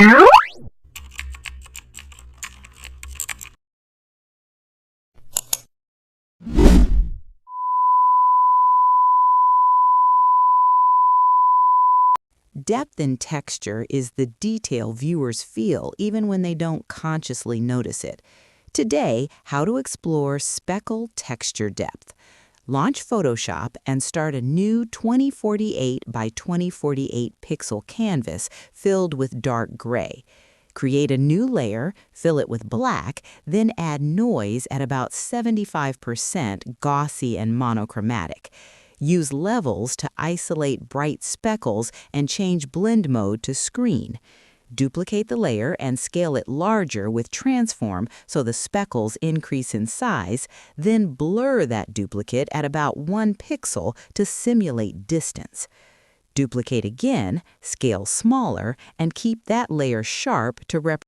Depth in texture is the detail viewers feel even when they don't consciously notice it. Today, how to explore speckle texture depth. Launch Photoshop and start a new 2048 by 2048 pixel canvas filled with dark gray. Create a new layer, fill it with black, then add noise at about 75% gauzy and monochromatic. Use levels to isolate bright speckles and change blend mode to screen. Duplicate the layer and scale it larger with transform so the speckles increase in size, then blur that duplicate at about 1 pixel to simulate distance. Duplicate again, scale smaller, and keep that layer sharp to represent